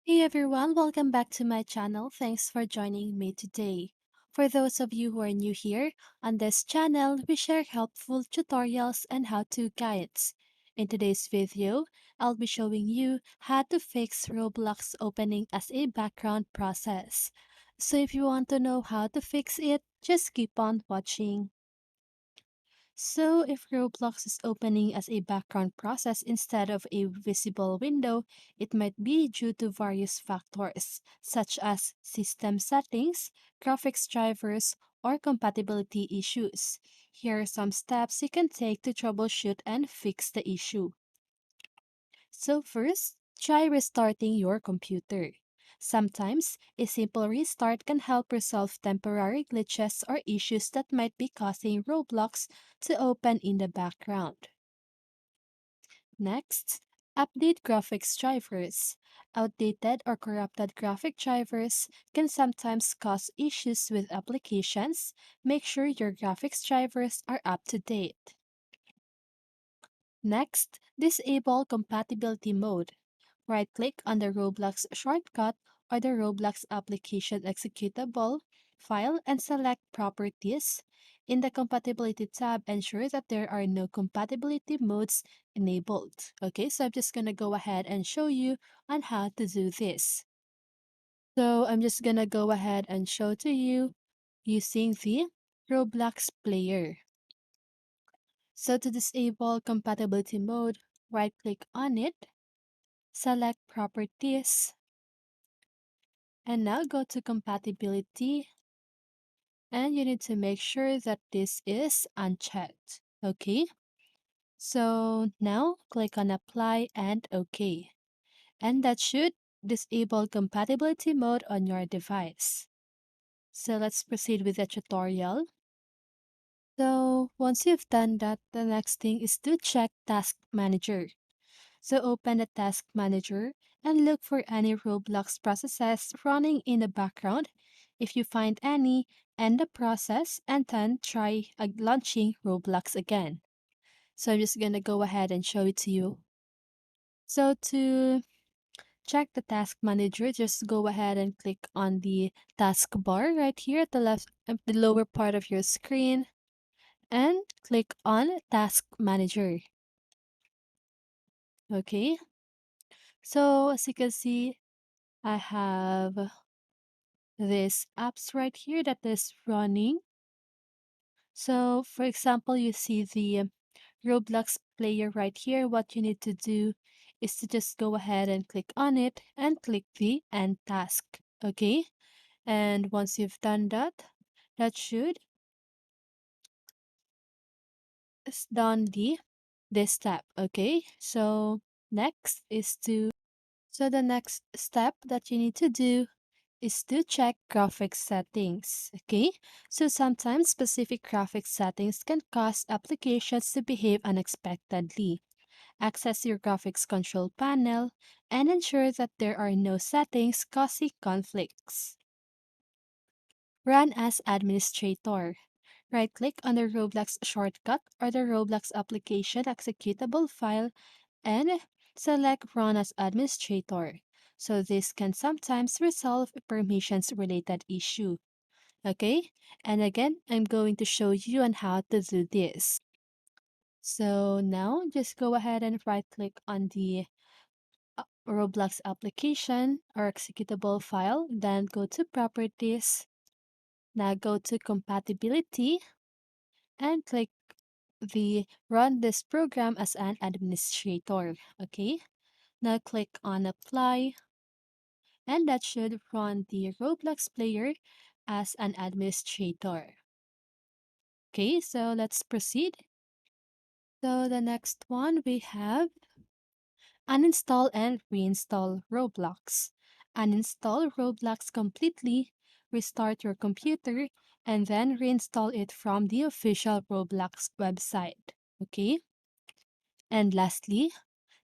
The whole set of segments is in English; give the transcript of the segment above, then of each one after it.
Hey everyone, welcome back to my channel. Thanks for joining me today. For those of you who are new here, on this channel, we share helpful tutorials and how-to guides. In today's video, I'll be showing you how to fix Roblox opening as a background process. So if you want to know how to fix it, just keep on watching. So, if Roblox is opening as a background process instead of a visible window, it might be due to various factors, such as system settings, graphics drivers, or compatibility issues. Here are some steps you can take to troubleshoot and fix the issue. So first, try restarting your computer. Sometimes, a simple restart can help resolve temporary glitches or issues that might be causing Roblox to open in the background. Next, update graphics drivers. Outdated or corrupted graphic drivers can sometimes cause issues with applications. Make sure your graphics drivers are up to date. Next, disable compatibility mode. Right-click on the Roblox shortcut or the Roblox application executable file and select Properties. In the Compatibility tab, ensure that there are no compatibility modes enabled. Okay, so I'm just going to go ahead and show you on how to do this. So I'm just going to go ahead and show to you using the Roblox player. So to disable compatibility mode, right-click on it, select Properties, and now go to compatibility, and you need to make sure that this is unchecked. Okay, so now click on apply and OK. And that should disable compatibility mode on your device. So let's proceed with the tutorial. So once you've done that, the next thing is to check Task Manager. So open the Task Manager and look for any Roblox processes running in the background. If you find any, end the process and then try launching Roblox again. So I'm just gonna go ahead and show it to you. So to check the Task Manager, just go ahead and click on the taskbar right here at the left, the lower part of your screen, and click on Task Manager. Okay, so as you can see, I have this apps right here that is running. So for example, you see the Roblox player right here. What you need to do is to just go ahead and click on it and click the end task. Okay. And once you've done that, that should is done this step. Okay. So the next step that you need to do is to check graphics settings. Okay, so sometimes specific graphics settings can cause applications to behave unexpectedly. Access your graphics control panel and ensure that there are no settings causing conflicts. Run as administrator. Right-click on the Roblox shortcut or the Roblox application executable file and select Run as Administrator. So this can sometimes resolve a permissions related issue. Okay, and again, I'm going to show you on how to do this. So now just go ahead and right click on the Roblox application or executable file, then go to Properties. Now go to Compatibility and click the Run this program as an administrator. Okay, now click on Apply, and that should run the Roblox player as an administrator. Okay, so let's proceed. So the next one we have uninstall and reinstall Roblox. Uninstall Roblox completely, restart your computer, and then reinstall it from the official Roblox website. Okay? And lastly,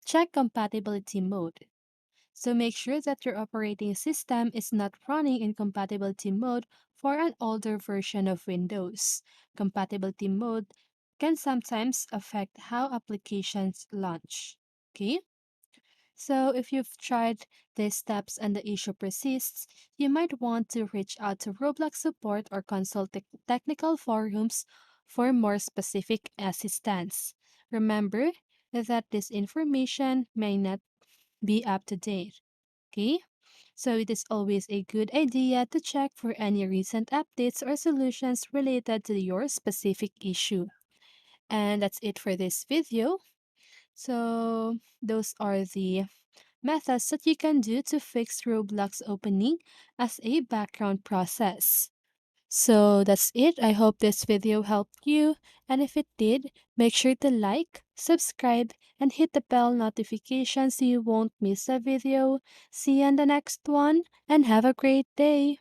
check compatibility mode. So make sure that your operating system is not running in compatibility mode for an older version of Windows. Compatibility mode can sometimes affect how applications launch. Okay? So, if you've tried these steps and the issue persists, you might want to reach out to Roblox support or consult technical forums for more specific assistance. Remember that this information may not be up to date. Okay? So, it is always a good idea to check for any recent updates or solutions related to your specific issue. And that's it for this video. So, those are the methods that you can do to fix Roblox opening as a background process. So that's it. I hope this video helped you. And if it did, make sure to like, subscribe, and hit the bell notification so you won't miss a video. See you in the next one, and have a great day.